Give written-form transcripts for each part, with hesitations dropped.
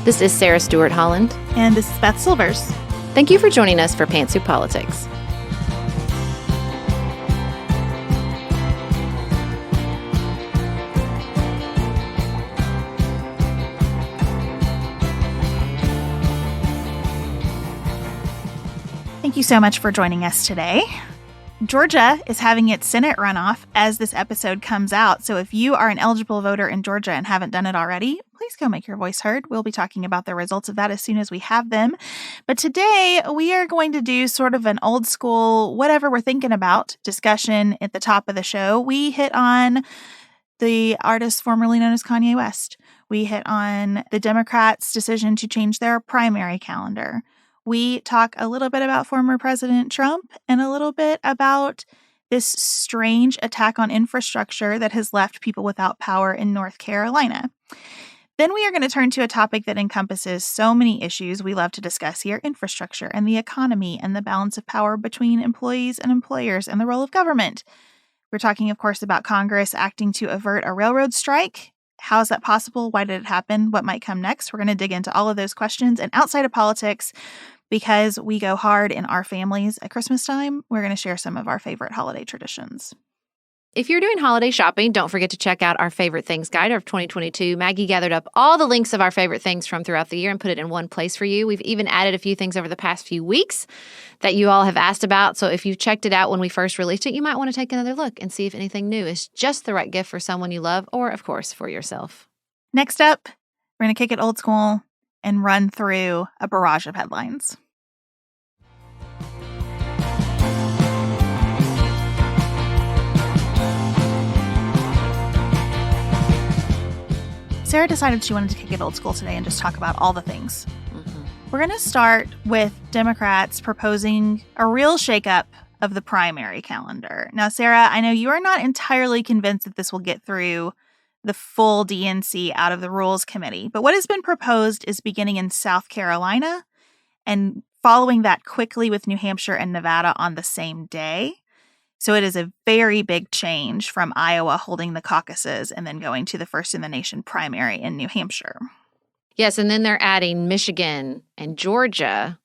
This is Sarah Stewart Holland. And this is Beth Silvers. Thank you for joining us for Pantsuit Politics. Thank you so much for joining us today. Georgia is having its Senate runoff as this episode comes out. So if you are an eligible voter in Georgia and haven't done it already, please go make your voice heard. We'll be talking about the results of that as soon as we have them. But today we are going to do sort of an old school, whatever we're thinking about discussion at the top of the show. We hit on the artist formerly known as Kanye West. We hit on the Democrats' decision to change their primary calendar. We talk a little bit about former President Trump and a little bit about this strange attack on infrastructure that has left people without power in North Carolina. Then we are going to turn to a topic that encompasses so many issues we love to discuss here: infrastructure and the economy and the balance of power between employees and employers and the role of government. We're talking, of course, about Congress acting to avert a railroad strike. How is that possible? Why did it happen? What might come next? We're going to dig into all of those questions. And outside of politics, because we go hard in our families at Christmas time, we're going to share some of our favorite holiday traditions. If you're doing holiday shopping, don't forget to check out our Favorite Things Guide of 2022. Maggie gathered up all the links of our favorite things from throughout the year and put it in one place for you. We've even added a few things over the past few weeks that you all have asked about. So if you've checked it out when we first released it, you might want to take another look and see if anything new is just the right gift for someone you love or, of course, for yourself. Next up, we're going to kick it old school and run through a barrage of headlines. Sarah decided she wanted to kick it old school today and just talk about all the things. We're going to start with Democrats proposing a real shakeup of the primary calendar. Now, Sarah, I know you are not entirely convinced that this will get through the full DNC out of the Rules Committee, but what has been proposed is beginning in South Carolina and following that quickly with New Hampshire and Nevada on the same day. So it is a very big change from Iowa holding the caucuses and then going to the first-in-the-nation primary in New Hampshire. Yes, and then they're adding Michigan and Georgia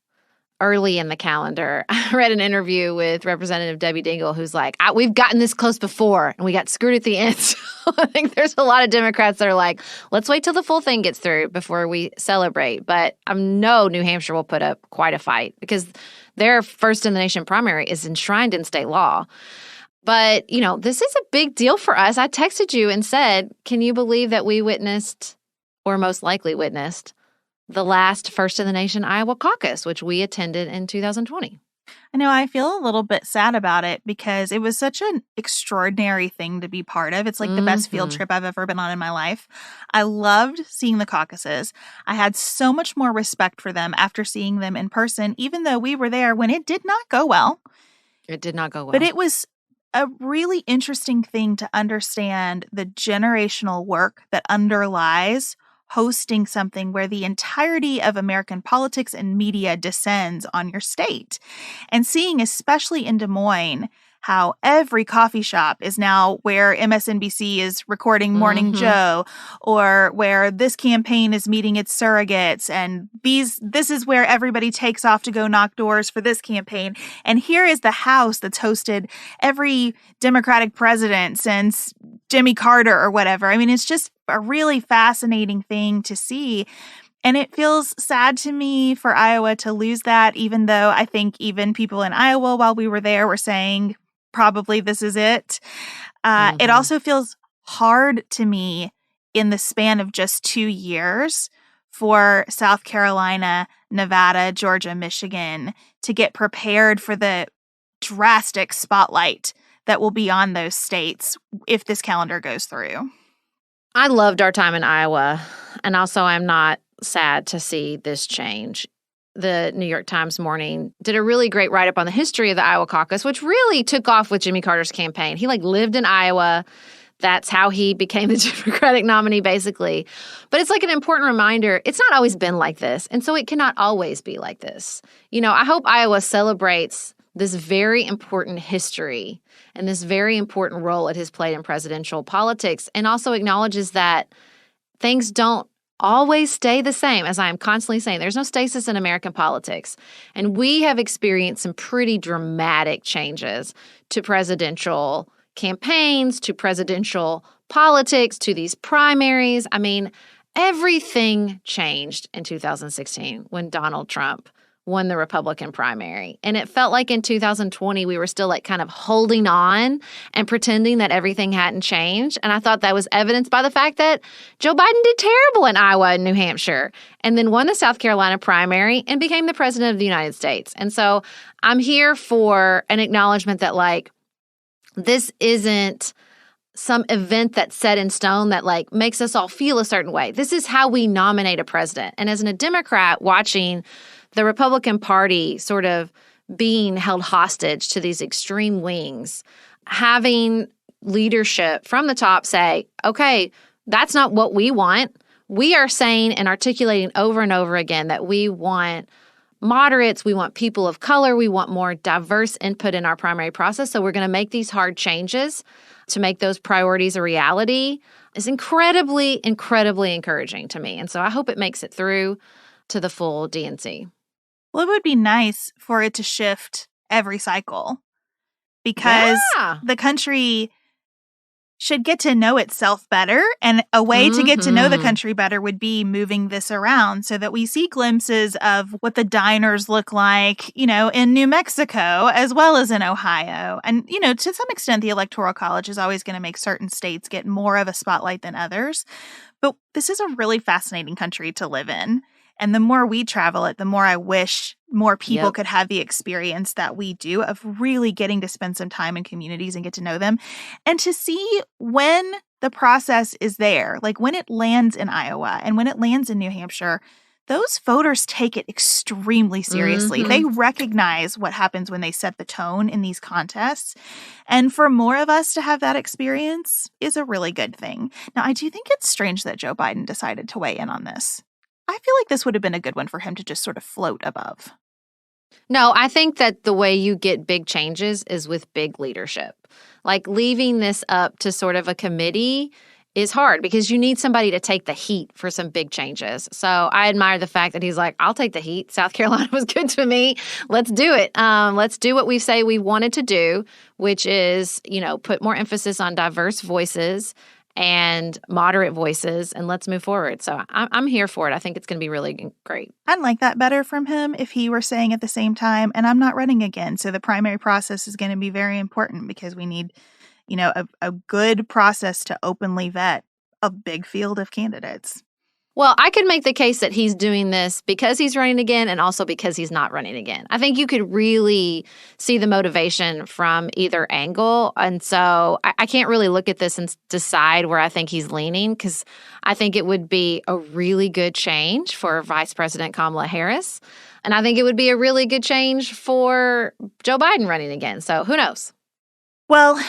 early in the calendar. I read an interview with Representative Debbie Dingell, who's like, we've gotten this close before, and we got screwed at the end. So I think there's a lot of Democrats that are like, let's wait till the full thing gets through before we celebrate. But I know New Hampshire will put up quite a fight because their first-in-the-nation primary is enshrined in state law. But, you know, this is a big deal for us. I texted you and said, can you believe that we witnessed, or most likely witnessed, the last first-in-the-nation Iowa caucus, which we attended in 2020. I know I feel a little bit sad about it because it was such an extraordinary thing to be part of. It's like the best field trip I've ever been on in my life. I loved seeing the caucuses. I had so much more respect for them after seeing them in person, even though we were there when it did not go well. It did not go well. But it was a really interesting thing to understand the generational work that underlies hosting something where the entirety of American politics and media descends on your state. And seeing, especially in Des Moines, how every coffee shop is now where MSNBC is recording Morning Joe, or where this campaign is meeting its surrogates, and this is where everybody takes off to go knock doors for this campaign. And here is the house that's hosted every Democratic president since Jimmy Carter or whatever. I mean, it's just a really fascinating thing to see. And it feels sad to me for Iowa to lose that, even though I think even people in Iowa while we were there were saying, probably this is it. It also feels hard to me in the span of just 2 years for South Carolina, Nevada, Georgia, Michigan to get prepared for the drastic spotlight that will be on those states if this calendar goes through. I loved our time in Iowa, and also I'm not sad to see this change. The New York Times Morning did a really great write-up on the history of the Iowa caucus, which really took off with Jimmy Carter's campaign. He lived in Iowa. That's how he became the Democratic nominee, basically. But it's like an important reminder, it's not always been like this, and so it cannot always be like this. You know, I hope Iowa celebrates this very important history and this very important role it has played in presidential politics, and also acknowledges that things don't always stay the same, as I am constantly saying. There's no stasis in American politics. And we have experienced some pretty dramatic changes to presidential campaigns, to presidential politics, to these primaries. I mean, everything changed in 2016 when Donald Trump won the Republican primary. And it felt like in 2020, we were still like kind of holding on and pretending that everything hadn't changed. And I thought that was evidenced by the fact that Joe Biden did terrible in Iowa and New Hampshire and then won the South Carolina primary and became the president of the United States. And so I'm here for an acknowledgement that like, this isn't some event that's set in stone that like makes us all feel a certain way. This is how we nominate a president. And as a Democrat watching the Republican Party sort of being held hostage to these extreme wings, having leadership from the top say, okay, that's not what we want. We are saying and articulating over and over again that we want moderates, we want people of color, we want more diverse input in our primary process. So we're going to make these hard changes to make those priorities a reality is incredibly, incredibly encouraging to me. And so I hope it makes it through to the full DNC. Well, it would be nice for it to shift every cycle because the country should get to know itself better. And a way to get to know the country better would be moving this around so that we see glimpses of what the diners look like, you know, in New Mexico as well as in Ohio. And, you know, to some extent, the Electoral College is always going to make certain states get more of a spotlight than others. But this is a really fascinating country to live in. And the more we travel it, the more I wish more people could have the experience that we do of really getting to spend some time in communities and get to know them. And to see when the process is there, like when it lands in Iowa and when it lands in New Hampshire, those voters take it extremely seriously. They recognize what happens when they set the tone in these contests. And for more of us to have that experience is a really good thing. Now, I do think it's strange that Joe Biden decided to weigh in on this. I feel like this would have been a good one for him to just sort of float above. No, I think that the way you get big changes is with big leadership. Like leaving this up to sort of a committee is hard because you need somebody to take the heat for some big changes. So I admire the fact that he's like, I'll take the heat. South Carolina was good to me. Let's do it. Let's do what we say we wanted to do, which is, you know, put more emphasis on diverse voices and moderate voices, and let's move forward. So I'm here for it. I think it's going to be really great. I'd like that better from him if he were saying at the same time, and I'm not running again. So the primary process is going to be very important because we need, you know, a good process to openly vet a big field of candidates. Well, I could make the case that he's doing this because he's running again and also because he's not running again. I think you could really see the motivation from either angle. And so I can't really look at this and decide where I think he's leaning because I think it would be a really good change for Vice President Kamala Harris. And I think it would be a really good change for Joe Biden running again. So who knows? Well,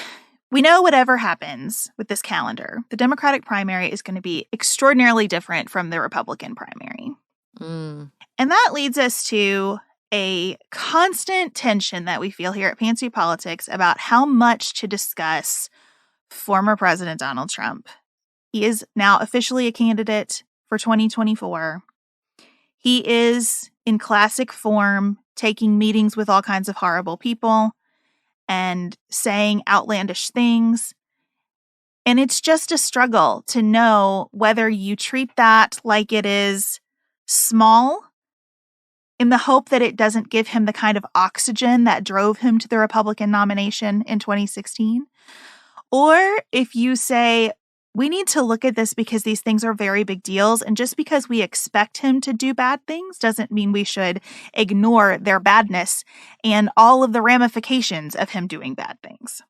we know whatever happens with this calendar, the Democratic primary is going to be extraordinarily different from the Republican primary. And that leads us to a constant tension that we feel here at Pantsuit Politics about how much to discuss former President Donald Trump. He is now officially a candidate for 2024. He is in classic form, taking meetings with all kinds of horrible people and saying outlandish things. And it's just a struggle to know whether you treat that like it is small in the hope that it doesn't give him the kind of oxygen that drove him to the Republican nomination in 2016. Or if you say, we need to look at this because these things are very big deals. And just because we expect him to do bad things doesn't mean we should ignore their badness and all of the ramifications of him doing bad things.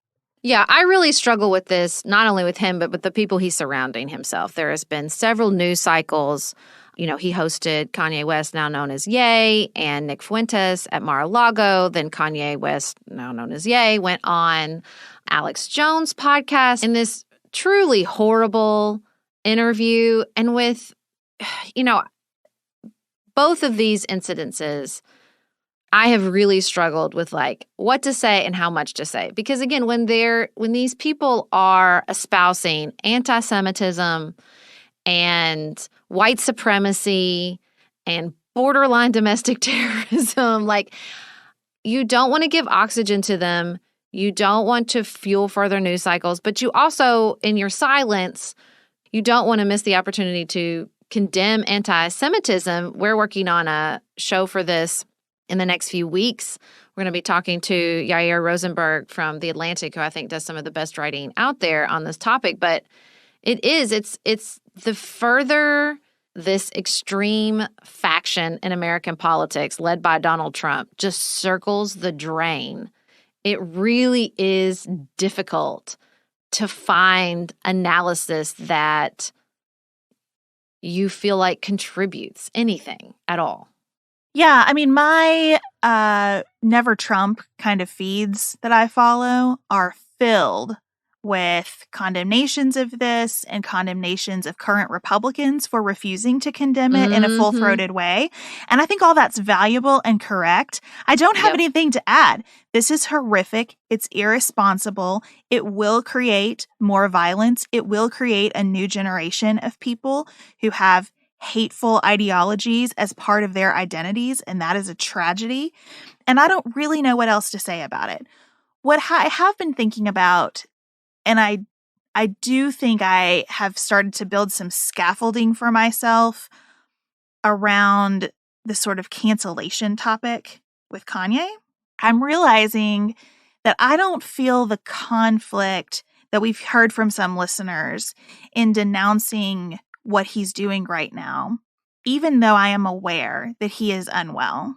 Yeah, I really struggle with this, not only with him, but with the people he's surrounding himself. There has been several news cycles. You know, he hosted Kanye West, now known as Ye, and Nick Fuentes at Mar-a-Lago. Then Kanye West, now known as Ye, went on Alex Jones' podcast in this truly horrible interview. And with, you know, both of these incidences, I have really struggled with like what to say and how much to say. Because again, when these people are espousing anti-Semitism and white supremacy and borderline domestic terrorism. Like, you don't want to give oxygen to them. You don't want to fuel further news cycles, but you also, in your silence, you don't want to miss the opportunity to condemn anti-Semitism. We're working on a show for this in the next few weeks. We're going to be talking to Yair Rosenberg from The Atlantic, who I think does some of the best writing out there on this topic. But it's the further this extreme faction in American politics led by Donald Trump just circles the drain, it really is difficult to find analysis that you feel like contributes anything at all. Yeah, I mean, my Never Trump kind of feeds that I follow are filled with condemnations of this and condemnations of current Republicans for refusing to condemn it in a full-throated way. And I think all that's valuable and correct. I don't have anything to add. This is horrific. It's irresponsible. It will create more violence. It will create a new generation of people who have hateful ideologies as part of their identities, and that is a tragedy. And I don't really know what else to say about it. What I have been thinking about, and I do think I have started to build some scaffolding for myself around the sort of cancellation topic with Kanye. I'm realizing that I don't feel the conflict that we've heard from some listeners in denouncing what he's doing right now, even though I am aware that he is unwell.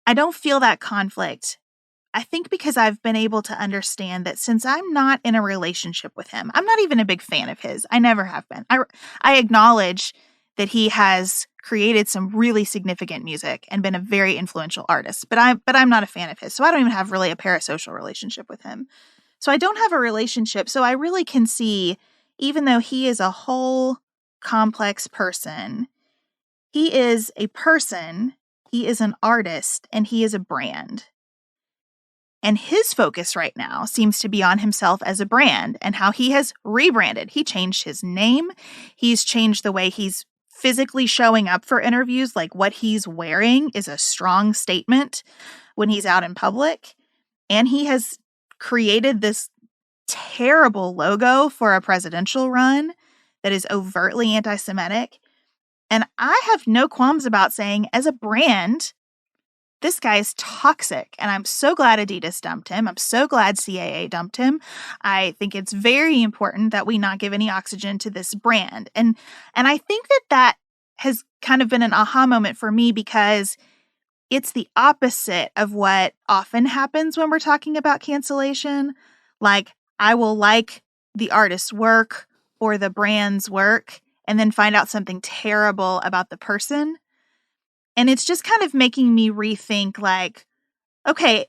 I don't feel that conflict. I think because I've been able to understand that since I'm not in a relationship with him, I'm not even a big fan of his. I never have been. I acknowledge that he has created some really significant music and been a very influential artist, but I'm not a fan of his. So I don't even have really a parasocial relationship with him. So I don't have a relationship. So I really can see, even though he is a whole complex person, he is a person, he is an artist, and he is a brand. And his focus right now seems to be on himself as a brand and how he has rebranded. He changed his name. He's changed the way he's physically showing up for interviews. Like, what he's wearing is a strong statement when he's out in public. And he has created this terrible logo for a presidential run that is overtly anti-Semitic. And I have no qualms about saying, as a brand, this guy is toxic, and I'm so glad Adidas dumped him. I'm so glad CAA dumped him. I think it's very important that we not give any oxygen to this brand. And I think that has kind of been an aha moment for me, because it's the opposite of what often happens when we're talking about cancellation. Like, I will like the artist's work or the brand's work and then find out something terrible about the person. And it's just kind of making me rethink, like, okay,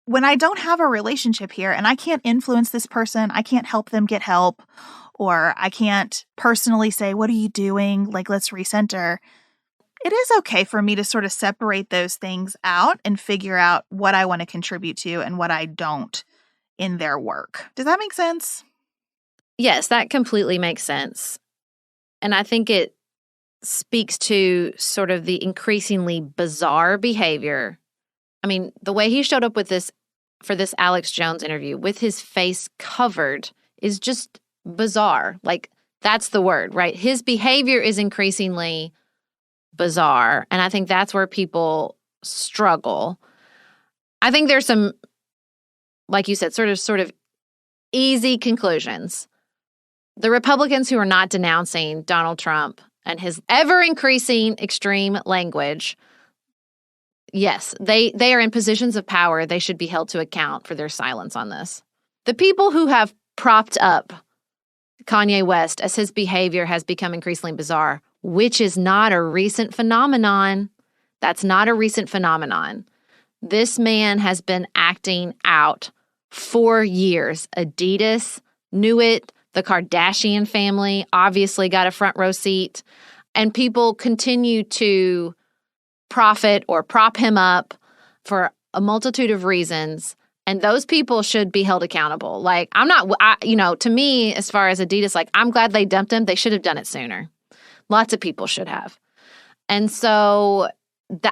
when I don't have a relationship here and I can't influence this person, I can't help them get help, or I can't personally say, what are you doing? Like, let's recenter. It is okay for me to sort of separate those things out and figure out what I want to contribute to and what I don't in their work. Does that make sense? Yes, that completely makes sense. And I think it speaks to sort of the increasingly bizarre behavior. I mean, the way he showed up with this for this Alex Jones interview with his face covered is just bizarre. Like, that's the word, right? His behavior is increasingly bizarre. And I think that's where people struggle. I think there's some, like you said, sort of easy conclusions. The Republicans who are not denouncing Donald Trump and his ever-increasing extreme language, yes, they are in positions of power. They should be held to account for their silence on this. The people who have propped up Kanye West as his behavior has become increasingly bizarre, which is not a recent phenomenon. That's not a recent phenomenon. This man has been acting out for years. Adidas knew it. The Kardashian family obviously got a front row seat, and people continue to profit or prop him up for a multitude of reasons, and those people should be held accountable. Like, to me, as far as Adidas, like, I'm glad they dumped him. They should have done it sooner. Lots of people should have. And so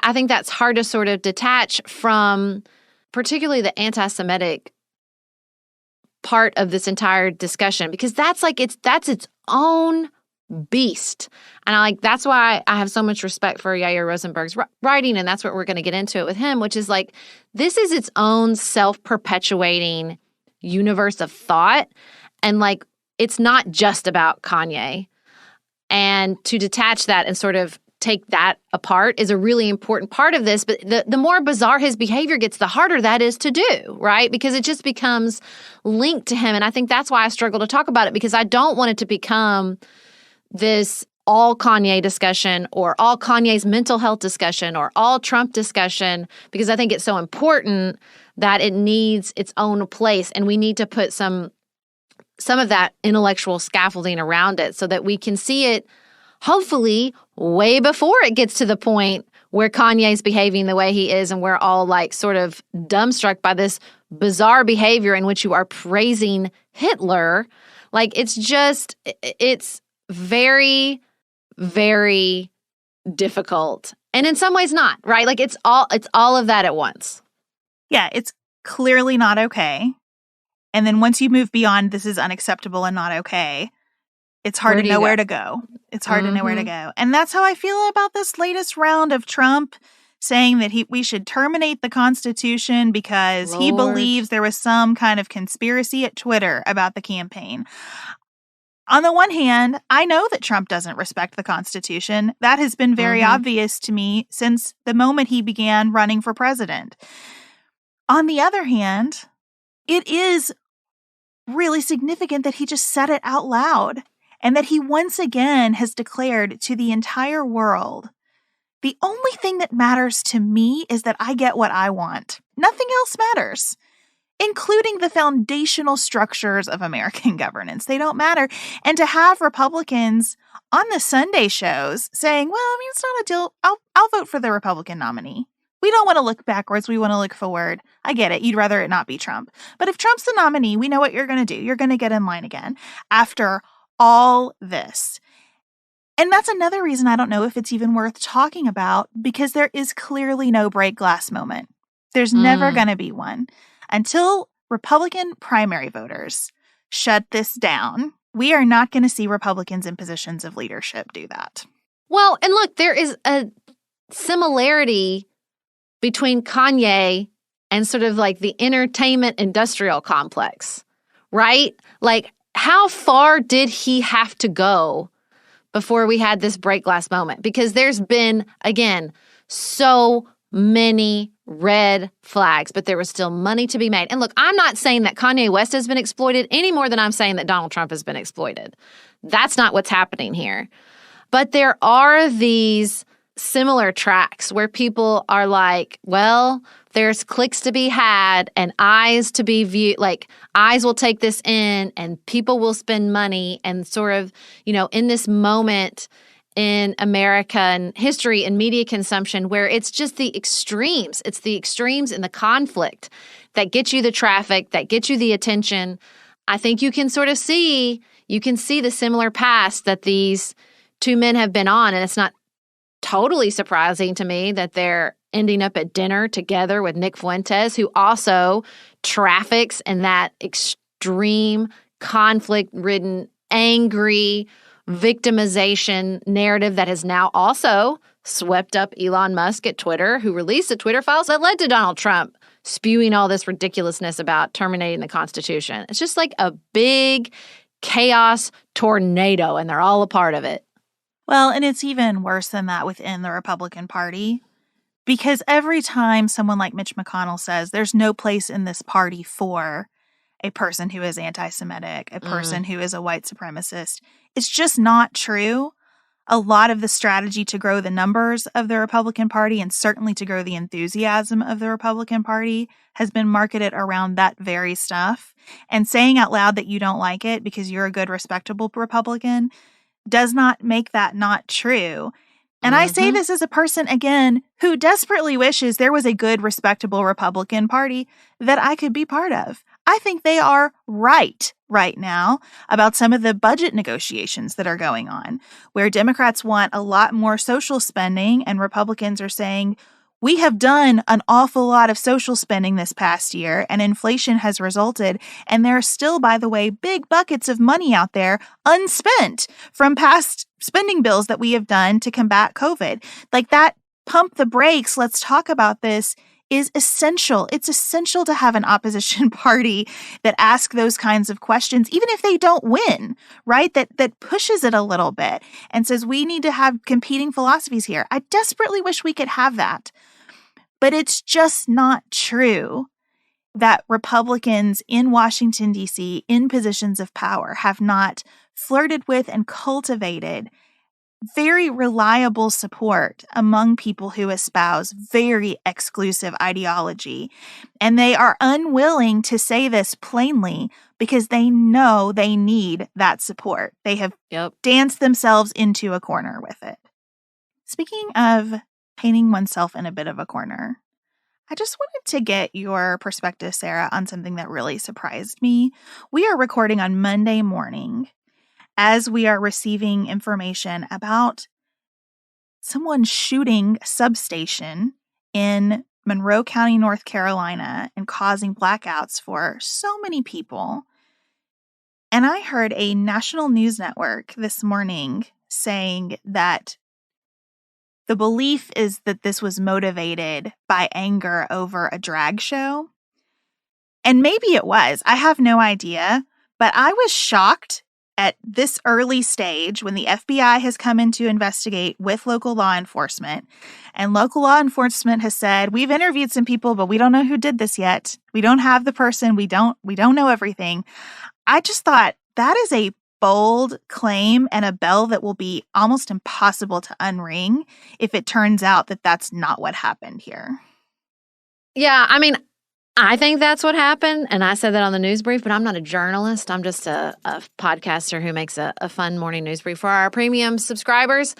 I think that's hard to sort of detach from particularly the anti-Semitic part of this entire discussion, because that's its own beast. And that's why I have so much respect for Yair Rosenberg's writing, and that's what we're going to get into it with him, which is like, this is its own self-perpetuating universe of thought. And like, it's not just about Kanye. And to detach that and sort of take that apart is a really important part of this. But the more bizarre his behavior gets, the harder that is to do, right? Because it just becomes linked to him. And I think that's why I struggle to talk about it, because I don't want it to become this all Kanye discussion or all Kanye's mental health discussion or all Trump discussion, because I think it's so important that it needs its own place. And we need to put some of that intellectual scaffolding around it so that we can see it, hopefully, way before it gets to the point where Kanye's behaving the way he is and we're all like sort of dumbstruck by this bizarre behavior in which you are praising Hitler. Like, it's very, very difficult. And in some ways not, right? Like, it's all of that at once. Yeah, it's clearly not okay. And then once you move beyond this is unacceptable and not okay, it's hard to know where to go. It's hard to know where to go. And that's how I feel about this latest round of Trump saying that we should terminate the Constitution because he believes there was some kind of conspiracy at Twitter about the campaign. On the one hand, I know that Trump doesn't respect the Constitution. That has been very obvious to me since the moment he began running for president. On the other hand, it is really significant that he just said it out loud and that he once again has declared to the entire world, the only thing that matters to me is that I get what I want. Nothing else matters, including the foundational structures of American governance. They don't matter. And to have Republicans on the Sunday shows saying, well, I mean, it's not a deal. I'll vote for the Republican nominee. We don't want to look backwards. We want to look forward. I get it. You'd rather it not be Trump. But if Trump's the nominee, we know what you're going to do. You're going to get in line again after all this. And that's another reason I don't know if it's even worth talking about, because there is clearly no break glass moment. There's never going to be one. Until Republican primary voters shut this down, we are not going to see Republicans in positions of leadership do that. Well, and look, there is a similarity between Kanye and sort of like the entertainment industrial complex, right? Like, how far did he have to go before we had this break glass moment? Because there's been, again, so many red flags, but there was still money to be made. And look, I'm not saying that Kanye West has been exploited any more than I'm saying that Donald Trump has been exploited. That's not what's happening here. But there are these similar tracks where people are like, well, there's clicks to be had and eyes to be viewed, like eyes will take this in and people will spend money, and sort of, in this moment in American history and media consumption where it's just the extremes. It's the extremes in the conflict that get you the traffic, that get you the attention. I think you can sort of see the similar paths that these two men have been on, and it's not totally surprising to me that they're ending up at dinner together with Nick Fuentes, who also traffics in that extreme, conflict-ridden, angry victimization narrative that has now also swept up Elon Musk at Twitter, who released the Twitter files that led to Donald Trump spewing all this ridiculousness about terminating the Constitution. It's just like a big chaos tornado, and they're all a part of it. Well, and it's even worse than that within the Republican Party, because every time someone like Mitch McConnell says there's no place in this party for a person who is anti-Semitic, a person who is a white supremacist, it's just not true. A lot of the strategy to grow the numbers of the Republican Party, and certainly to grow the enthusiasm of the Republican Party, has been marketed around that very stuff. And saying out loud that you don't like it because you're a good, respectable Republican does not make that not true. And I say this as a person, again, who desperately wishes there was a good, respectable Republican Party that I could be part of. I think they are right now about some of the budget negotiations that are going on, where Democrats want a lot more social spending and Republicans are saying, we have done an awful lot of social spending this past year and inflation has resulted. And there are still, by the way, big buckets of money out there unspent from past spending bills that we have done to combat COVID. Like that pump the brakes, let's talk about this, is essential. It's essential to have an opposition party that asks those kinds of questions, even if they don't win, right? That pushes it a little bit and says we need to have competing philosophies here. I desperately wish we could have that. But it's just not true that Republicans in Washington, D.C., in positions of power, have not flirted with and cultivated very reliable support among people who espouse very exclusive ideology. And they are unwilling to say this plainly because they know they need that support. They have danced themselves into a corner with it. Speaking of painting oneself in a bit of a corner, I just wanted to get your perspective, Sarah, on something that really surprised me. We are recording on Monday morning as we are receiving information about someone shooting a substation in Monroe County, North Carolina, and causing blackouts for so many people. And I heard a national news network this morning saying that the belief is that this was motivated by anger over a drag show. And maybe it was. I have no idea. But I was shocked at this early stage when the FBI has come in to investigate with local law enforcement. And local law enforcement has said, we've interviewed some people, but we don't know who did this yet. We don't have the person. We don't know everything. I just thought that is a bold claim and a bell that will be almost impossible to unring if it turns out that that's not what happened here. Yeah, I mean, I think that's what happened, and I said that on the news brief, but I'm not a journalist. I'm just a podcaster who makes a fun morning news brief for our premium subscribers.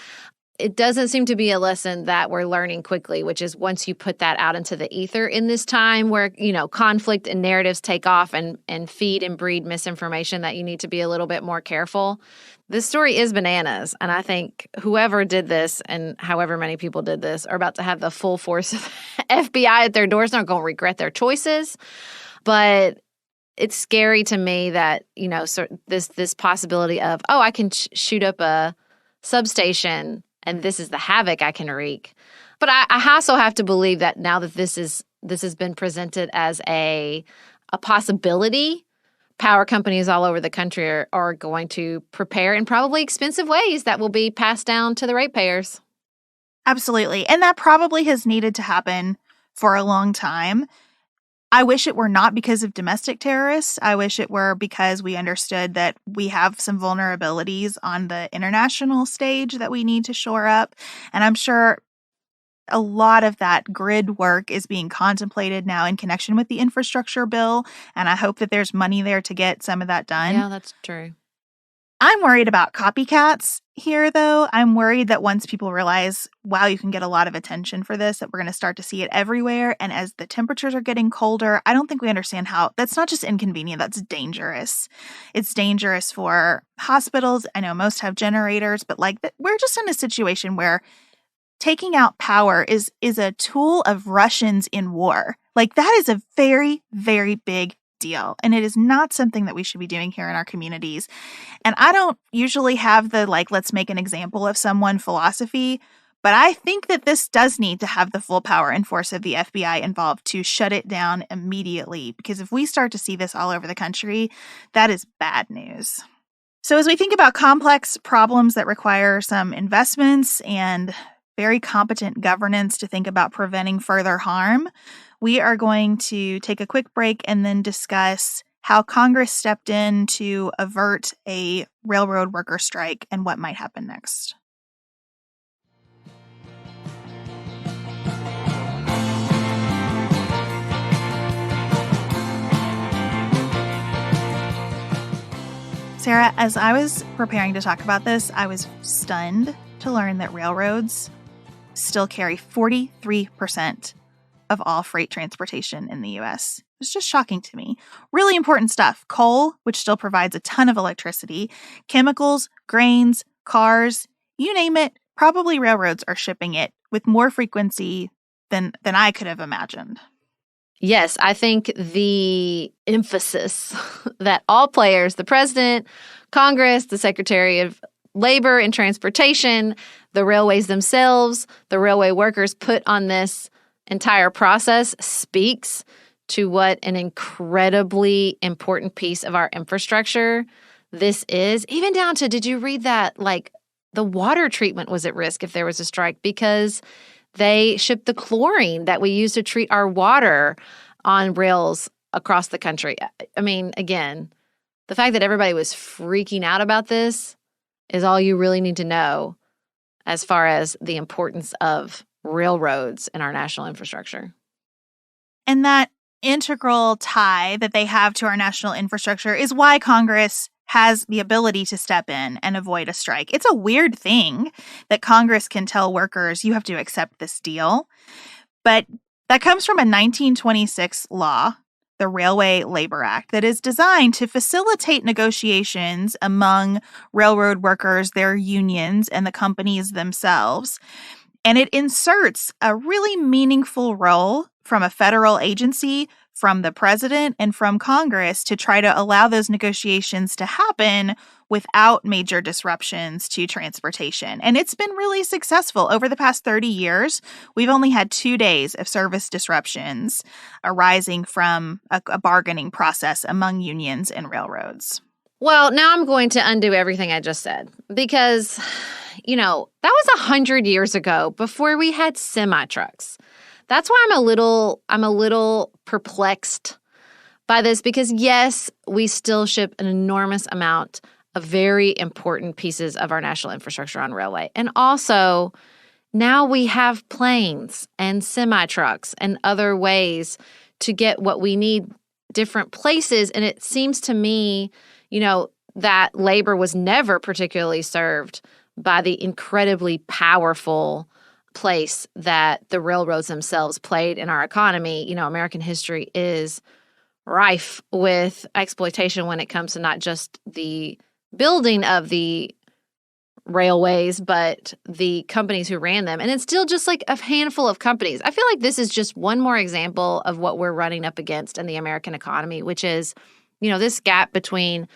It doesn't seem to be a lesson that we're learning quickly, which is once you put that out into the ether in this time where, conflict and narratives take off and feed and breed misinformation, that you need to be a little bit more careful. This story is bananas, and I think whoever did this and however many people did this are about to have the full force of FBI at their doors. They're going to regret their choices, but it's scary to me that, this possibility of, I can shoot up a substation and this is the havoc I can wreak. But I also have to believe that now that this has been presented as a possibility, power companies all over the country are going to prepare in probably expensive ways that will be passed down to the ratepayers. Absolutely. And that probably has needed to happen for a long time. I wish it were not because of domestic terrorists. I wish it were because we understood that we have some vulnerabilities on the international stage that we need to shore up. And I'm sure a lot of that grid work is being contemplated now in connection with the infrastructure bill. And I hope that there's money there to get some of that done. Yeah, that's true. I'm worried about copycats here, though. I'm worried that once people realize, wow, you can get a lot of attention for this, that we're going to start to see it everywhere. And as the temperatures are getting colder, I don't think we understand how that's not just inconvenient, that's dangerous. It's dangerous for hospitals. I know most have generators, but we're just in a situation where taking out power is a tool of Russians in war. That is a very, very big deal. And it is not something that we should be doing here in our communities. And I don't usually have the let's make an example of someone philosophy, but I think that this does need to have the full power and force of the FBI involved to shut it down immediately. Because if we start to see this all over the country, that is bad news. So as we think about complex problems that require some investments and very competent governance to think about preventing further harm, we are going to take a quick break and then discuss how Congress stepped in to avert a railroad worker strike and what might happen next. Sarah, as I was preparing to talk about this, I was stunned to learn that railroads still carry 43% of all freight transportation in the U.S. It's just shocking to me. Really important stuff. Coal, which still provides a ton of electricity, chemicals, grains, cars, you name it, probably railroads are shipping it with more frequency than I could have imagined. Yes, I think the emphasis that all players, the president, Congress, the Secretary of Labor and Transportation, the railways themselves, the railway workers put on this entire process speaks to what an incredibly important piece of our infrastructure this is. Even down to, did you read that, like, the water treatment was at risk if there was a strike because they shipped the chlorine that we use to treat our water on rails across the country. I mean, again, the fact that everybody was freaking out about this is all you really need to know as far as the importance of railroads in our national infrastructure. And that integral tie that they have to our national infrastructure is why Congress has the ability to step in and avoid a strike. It's a weird thing that Congress can tell workers, you have to accept this deal. But that comes from a 1926 law, the Railway Labor Act, that is designed to facilitate negotiations among railroad workers, their unions, and the companies themselves. And it inserts a really meaningful role from a federal agency, from the president, and from Congress to try to allow those negotiations to happen without major disruptions to transportation. And it's been really successful. Over the past 30 years, we've only had 2 days of service disruptions arising from a bargaining process among unions and railroads. Well, now I'm going to undo everything I just said because, that was 100 years ago before we had semi-trucks. That's why I'm a little perplexed by this because, yes, we still ship an enormous amount of very important pieces of our national infrastructure on railway. And also, now we have planes and semi-trucks and other ways to get what we need different places. And it seems to me, that labor was never particularly served by the incredibly powerful place that the railroads themselves played in our economy. American history is rife with exploitation when it comes to not just the building of the railways, but the companies who ran them. And it's still just like a handful of companies. I feel like this is just one more example of what we're running up against in the American economy, which is, this gap between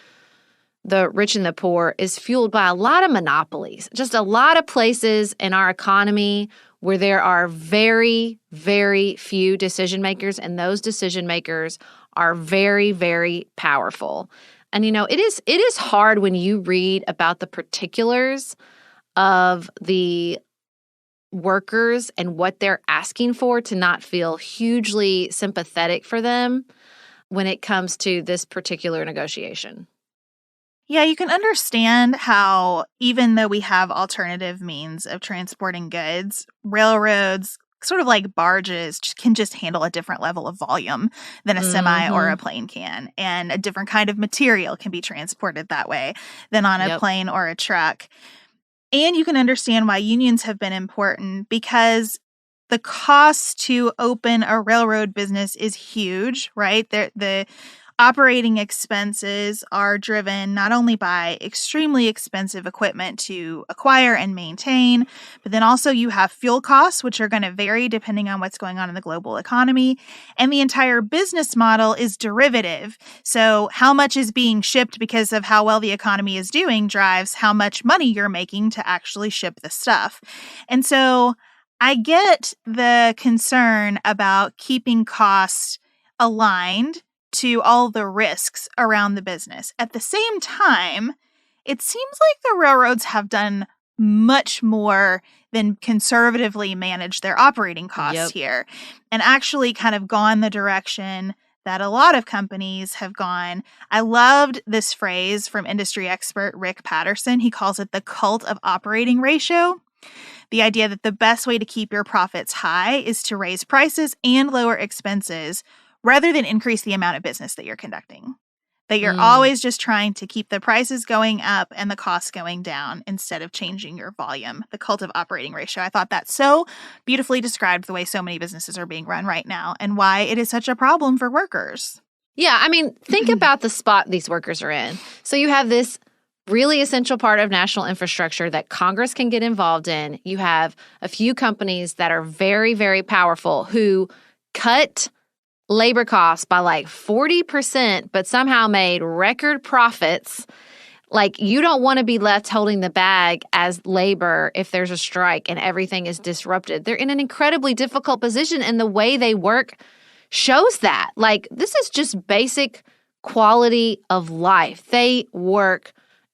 the rich and the poor is fueled by a lot of monopolies, just a lot of places in our economy where there are very, very few decision makers, and those decision makers are very, very powerful. And, it is hard when you read about the particulars of the workers and what they're asking for to not feel hugely sympathetic for them when it comes to this particular negotiation. Yeah, you can understand how even though we have alternative means of transporting goods, railroads, sort of like barges, can just handle a different level of volume than a semi or a plane can. And a different kind of material can be transported that way than on a plane or a truck. And you can understand why unions have been important because the cost to open a railroad business is huge, right? The operating expenses are driven not only by extremely expensive equipment to acquire and maintain, but then also you have fuel costs, which are going to vary depending on what's going on in the global economy. And the entire business model is derivative. So how much is being shipped because of how well the economy is doing drives how much money you're making to actually ship the stuff. And so I get the concern about keeping costs aligned to all the risks around the business. At the same time, it seems like the railroads have done much more than conservatively manage their operating costs here, and actually kind of gone the direction that a lot of companies have gone. I loved this phrase from industry expert Rick Patterson. He calls it the cult of operating ratio. The idea that the best way to keep your profits high is to raise prices and lower expenses rather than increase the amount of business that you're conducting. that you're always just trying to keep the prices going up and the costs going down instead of changing your volume, the cult of operating ratio. I thought that so beautifully described the way so many businesses are being run right now and why it is such a problem for workers. Yeah, I mean, think about the spot these workers are in. So you have this really essential part of national infrastructure that Congress can get involved in. You have a few companies that are very, very powerful who cut labor costs by like 40%, but somehow made record profits. Like, you don't want to be left holding the bag as labor if there's a strike and everything is disrupted. They're in an incredibly difficult position, and the way they work shows that. Like, this is just basic quality of life. They work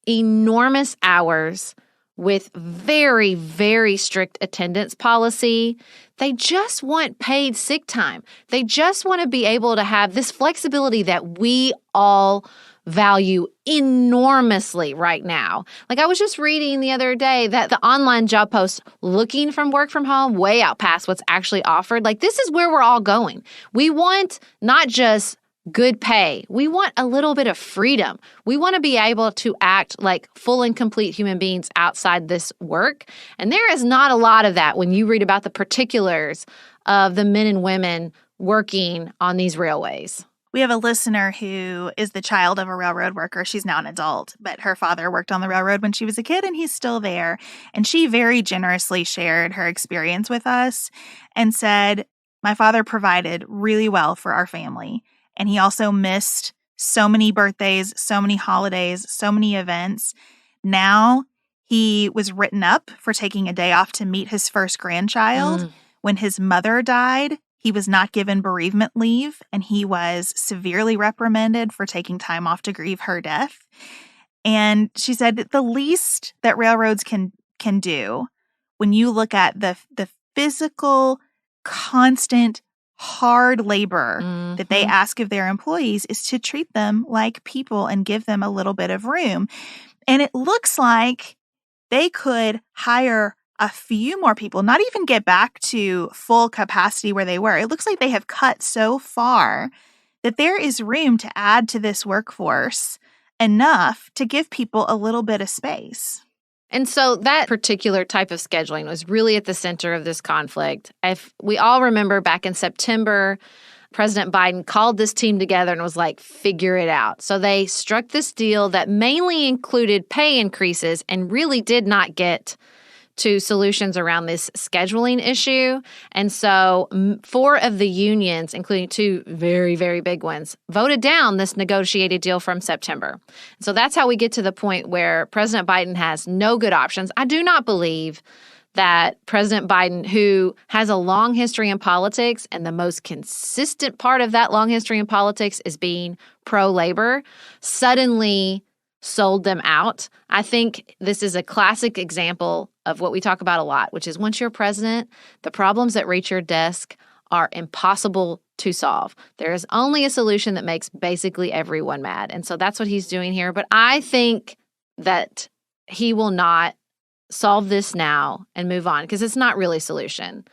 enormous hours with very, very strict attendance policy. They just want paid sick time. They just want to be able to have this flexibility that we all value enormously right now. Like, I was just reading the other day that the online job posts looking from work from home way out past what's actually offered. Like, this is where we're all going. We want not just good pay. We want a little bit of freedom. We want to be able to act like full and complete human beings outside this work. And there is not a lot of that when you read about the particulars of the men and women working on these railways. We have a listener who is the child of a railroad worker. She's now an adult, but her father worked on the railroad when she was a kid, and he's still there. And she very generously shared her experience with us and said, "My father provided really well for our family. And he also missed so many birthdays, so many holidays, so many events. Now he was written up for taking a day off to meet his first grandchild. When his mother died, he was not given bereavement leave, and he was severely reprimanded for taking time off to grieve her death." And she said that the least that railroads can do when you look at the physical, constant, hard labor that they ask of their employees is to treat them like people and give them a little bit of room. And it looks like they could hire a few more people, not even get back to full capacity where they were. It looks like they have cut so far that there is room to add to this workforce enough to give people a little bit of space. And so that particular type of scheduling was really at the center of this conflict. If we all remember back in September, President Biden called this team together and was like, figure it out. So they struck this deal that mainly included pay increases and really did not get to solutions around this scheduling issue. And so 4 of the unions, including 2 very, very big ones, voted down this negotiated deal from September. So that's how we get to the point where President Biden has no good options. I do not believe that President Biden, who has a long history in politics, and the most consistent part of that long history in politics is being pro-labor, suddenly sold them out. I think this is a classic example of what we talk about a lot, which is once you're president, the problems that reach your desk are impossible to solve. There is only a solution that makes basically everyone mad. And so that's what he's doing here. But I think that he will not solve this now and move on because it's not really a solution.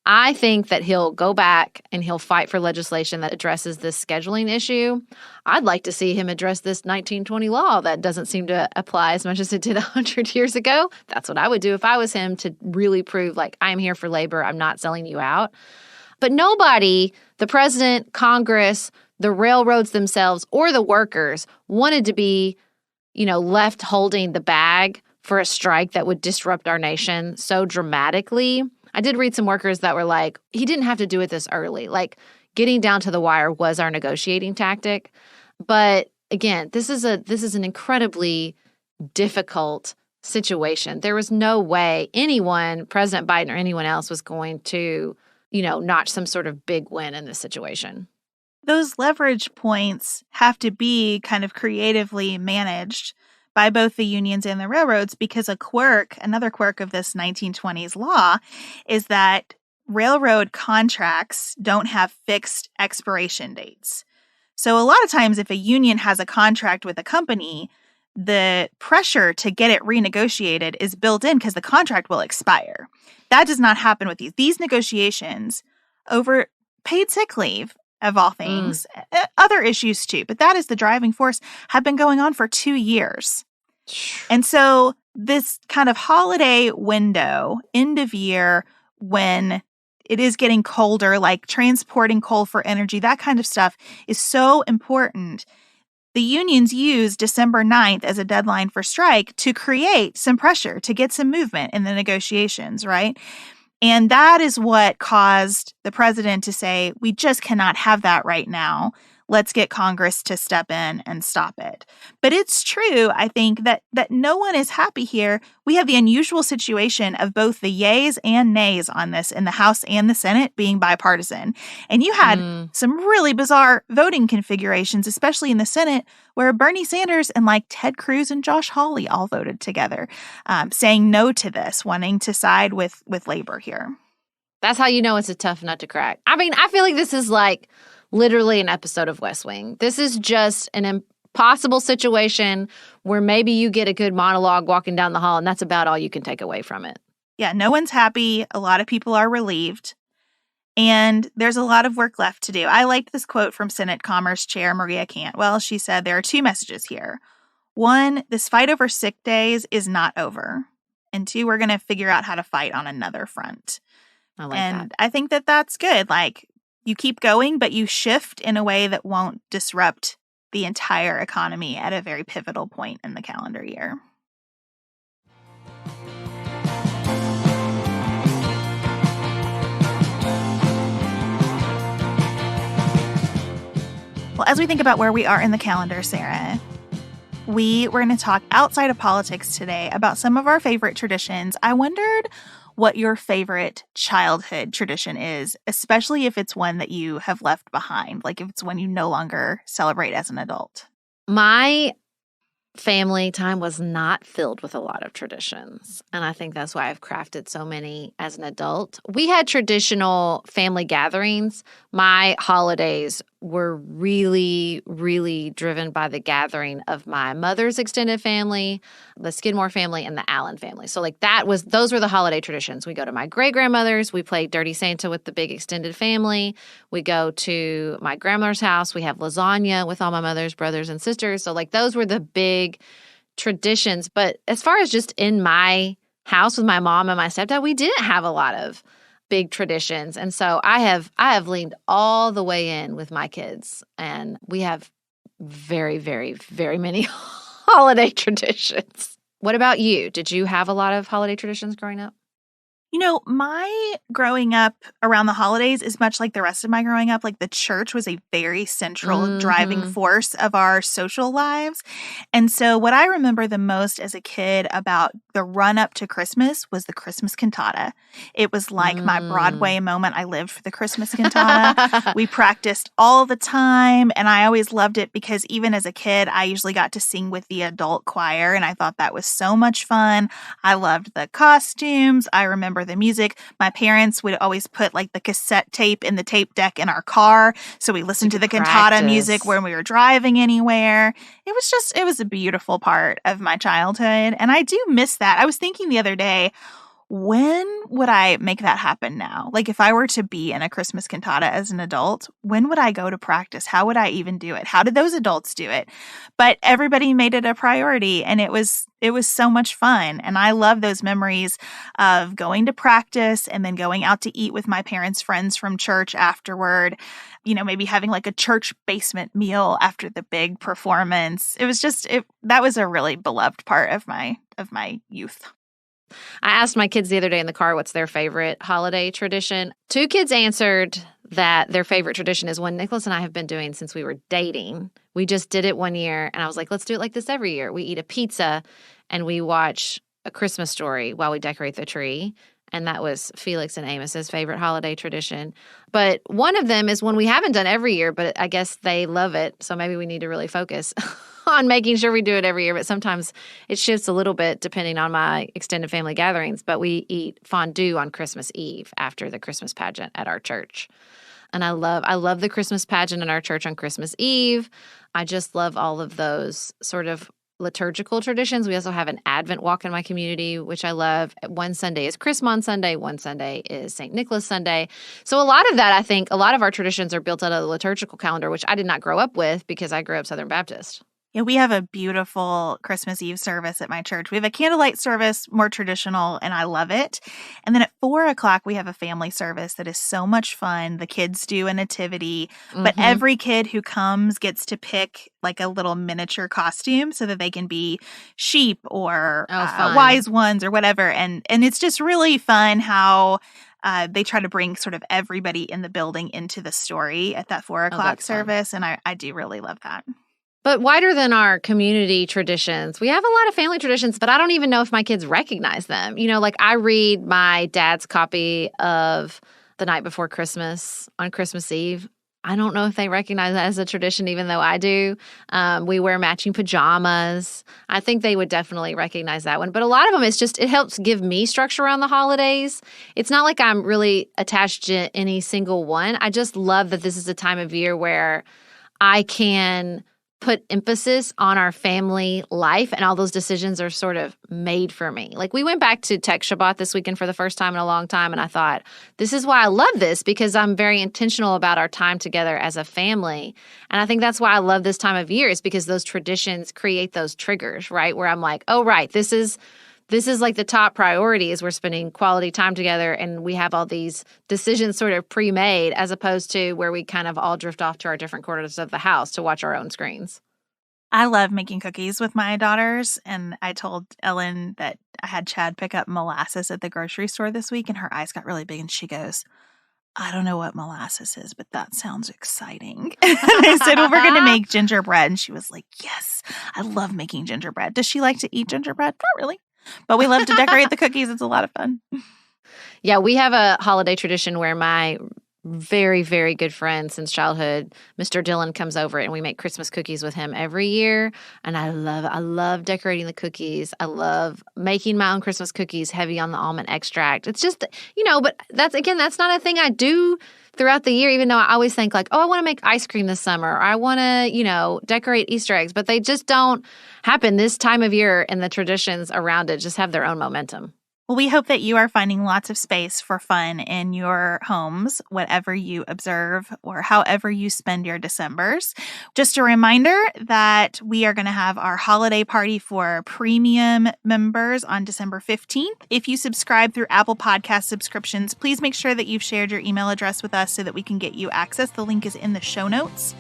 I think that he'll go back and he'll fight for legislation that addresses this scheduling issue. I'd like to see him address this 1920 law that doesn't seem to apply as much as it did 100 years ago. That's what I would do if I was him, to really prove, like, I'm here for labor. I'm not selling you out. But nobody, the president, Congress, the railroads themselves, or the workers wanted to be, left holding the bag for a strike that would disrupt our nation so dramatically. I did read some workers that were like, he didn't have to do it this early. Like, getting down to the wire was our negotiating tactic. But again, this is an incredibly difficult situation. There was no way anyone, President Biden or anyone else, was going to, notch some sort of big win in this situation. Those leverage points have to be kind of creatively managed by both the unions and the railroads, because another quirk of this 1920s law is that railroad contracts don't have fixed expiration dates. So a lot of times if a union has a contract with a company, the pressure to get it renegotiated is built in because the contract will expire. That does not happen with these. These negotiations over paid sick leave of all things. Other issues too, but that is the driving force, have been going on for 2 years. And so this kind of holiday window, end of year, when it is getting colder, like transporting coal for energy, that kind of stuff is so important. The unions used December 9th as a deadline for strike to create some pressure, to get some movement in the negotiations, right? And that is what caused the president to say, we just cannot have that right now. Let's get Congress to step in and stop it. But it's true, I think, that no one is happy here. We have the unusual situation of both the yays and nays on this in the House and the Senate being bipartisan. And you had some really bizarre voting configurations, especially in the Senate, where Bernie Sanders and like Ted Cruz and Josh Hawley all voted together, saying no to this, wanting to side with labor here. That's how you know it's a tough nut to crack. I mean, I feel like this is like literally an episode of West Wing. This is just an impossible situation where maybe you get a good monologue walking down the hall, and that's about all you can take away from it. Yeah, no one's happy. A lot of people are relieved. And there's a lot of work left to do. I liked this quote from Senate Commerce Chair Maria Cantwell. She said, there are 2 messages here. 1, this fight over sick days is not over. And 2, we're going to figure out how to fight on another front. I like that. I think that that's good. Like, you keep going, but you shift in a way that won't disrupt the entire economy at a very pivotal point in the calendar year. Well, as we think about where we are in the calendar, Sarah, we're going to talk outside of politics today about some of our favorite traditions. I wondered what your favorite childhood tradition is, especially if it's one that you have left behind, like if it's one you no longer celebrate as an adult. My family time was not filled with a lot of traditions, and I think that's why I've crafted so many as an adult. We had traditional family gatherings. My holidays were really, really driven by the gathering of my mother's extended family, the Skidmore family, and the Allen family. So like those were the holiday traditions. We go to my great-grandmother's. We play Dirty Santa with the big extended family. We go to my grandmother's house. We have lasagna with all my mother's brothers and sisters. So like those were the big traditions. But as far as just in my house with my mom and my stepdad, we didn't have a lot of big traditions. And so I have leaned all the way in with my kids, and we have very, very, very many holiday traditions. What about you? Did you have a lot of holiday traditions growing up? You know, my growing up around the holidays is much like the rest of my growing up. Like the church was a very central driving force of our social lives. And so what I remember the most as a kid about the run up to Christmas was the Christmas cantata. It was like my Broadway moment. I lived for the Christmas cantata. We practiced all the time. And I always loved it because even as a kid, I usually got to sing with the adult choir. And I thought that was so much fun. I loved the costumes. I remember the music. My parents would always put like the cassette tape in the tape deck in our car. So we listened to the cantata music when we were driving anywhere. It was a beautiful part of my childhood. And I do miss that. I was thinking the other day, when would I make that happen now? Like if I were to be in a Christmas cantata as an adult, when would I go to practice? How would I even do it? How did those adults do it? But everybody made it a priority, and it was so much fun. And I love those memories of going to practice and then going out to eat with my parents' friends from church afterward. You know, maybe having like a church basement meal after the big performance. It was that was a really beloved part of my youth. I asked my kids the other day in the car what's their favorite holiday tradition. 2 kids answered that their favorite tradition is one Nicholas and I have been doing since we were dating. We just did it one year, and I was like, let's do it like this every year. We eat a pizza, and we watch A Christmas Story while we decorate the tree. And that was Felix and Amos's favorite holiday tradition. But one of them is one we haven't done every year, but I guess they love it. So maybe we need to really focus on making sure we do it every year. But sometimes it shifts a little bit depending on my extended family gatherings. But we eat fondue on Christmas Eve after the Christmas pageant at our church. And I love the Christmas pageant in our church on Christmas Eve. I just love all of those sort of liturgical traditions. We also have an Advent walk in my community, which I love. One Sunday is Christmas Sunday. One Sunday is St. Nicholas Sunday. So a lot of that, I think, a lot of our traditions are built out of the liturgical calendar, which I did not grow up with because I grew up Southern Baptist. Yeah, we have a beautiful Christmas Eve service at my church. We have a candlelight service, more traditional, and I love it. And then at 4:00, we have a family service that is so much fun. The kids do a nativity, but every kid who comes gets to pick like a little miniature costume so that they can be sheep or wise ones or whatever. And it's just really fun how they try to bring sort of everybody in the building into the story at that 4:00 service. Fun. And I do really love that. But wider than our community traditions, we have a lot of family traditions, but I don't even know if my kids recognize them. You know, like I read my dad's copy of The Night Before Christmas on Christmas Eve. I don't know if they recognize that as a tradition, even though I do. We wear matching pajamas. I think they would definitely recognize that one. But a lot of them, it's just, it helps give me structure around the holidays. It's not like I'm really attached to any single one. I just love that this is a time of year where I can put emphasis on our family life, and all those decisions are sort of made for me. Like we went back to Tech Shabbat this weekend for the first time in a long time, and I thought, this is why I love this, because I'm very intentional about our time together as a family. And I think that's why I love this time of year, is because those traditions create those triggers, right? Where I'm like, oh, right, this is like the top priority is we're spending quality time together, and we have all these decisions sort of pre-made, as opposed to where we kind of all drift off to our different corners of the house to watch our own screens. I love making cookies with my daughters, and I told Ellen that I had Chad pick up molasses at the grocery store this week, and her eyes got really big, and she goes, I don't know what molasses is, but that sounds exciting. And I said, well, we're going to make gingerbread. And she was like, yes, I love making gingerbread. Does she like to eat gingerbread? Not really. But we love to decorate the cookies. It's a lot of fun. Yeah, we have a holiday tradition where my very, very good friend since childhood, Mr. Dillon, comes over and we make Christmas cookies with him every year. And I love decorating the cookies. I love making my own Christmas cookies, heavy on the almond extract. It's just, but that's not a thing I do throughout the year, even though I always think like, oh, I want to make ice cream this summer, or I want to, decorate Easter eggs, but they just don't happen this time of year, and the traditions around it just have their own momentum. Well, we hope that you are finding lots of space for fun in your homes, whatever you observe or however you spend your Decembers. Just a reminder that we are going to have our holiday party for premium members on December 15th. If you subscribe through Apple Podcast subscriptions, please make sure that you've shared your email address with us so that we can get you access. The link is in the show notes.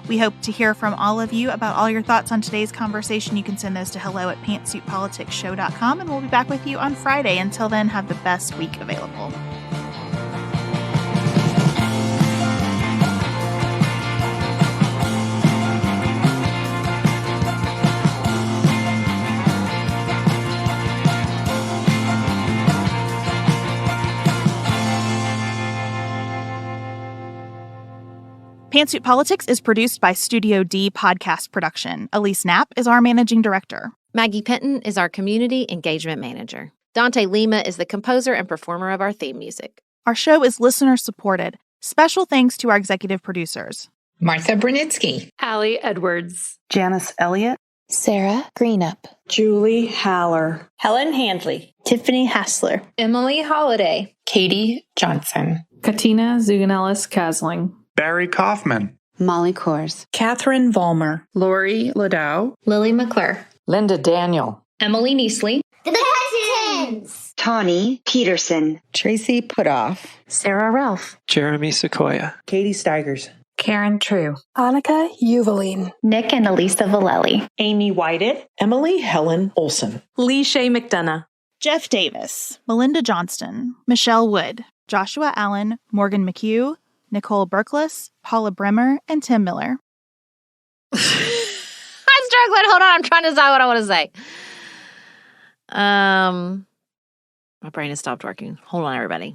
We hope to hear from all of you about all your thoughts on today's conversation. You can send those to hello@pantsuitpoliticsshow.com, and we'll be back with you on Friday. Until then, have the best week available. Pantsuit Politics is produced by Studio D Podcast Production. Elise Knapp is our managing director. Maggie Penton is our community engagement manager. Dante Lima is the composer and performer of our theme music. Our show is listener-supported. Special thanks to our executive producers: Martha Brunitsky, Allie Edwards, Janice Elliott, Sarah Greenup, Julie Haller, Helen Handley, Tiffany Hassler, Emily Holiday, Katie Johnson, Katina Zuganellis-Kasling, Barry Kaufman, Molly Kors, Catherine Vollmer, Lori Ladow, Lily McClure, Linda Daniel, Emily Neasley, The Pattons, Tawny Peterson, Tracy Putoff, Sarah Ralph, Jeremy Sequoia, Katie Steigers, Karen True, Annika Uvaline, Nick and Elisa Valelli, Amy Whited, Emily Helen Olson, Lee Shea McDonough, Jeff Davis, Melinda Johnston, Michelle Wood, Joshua Allen, Morgan McHugh, Nicole Berkless, Paula Bremer, and Tim Miller. I'm struggling. Hold on. I'm trying to decide what I want to say. My brain has stopped working. Hold on, everybody.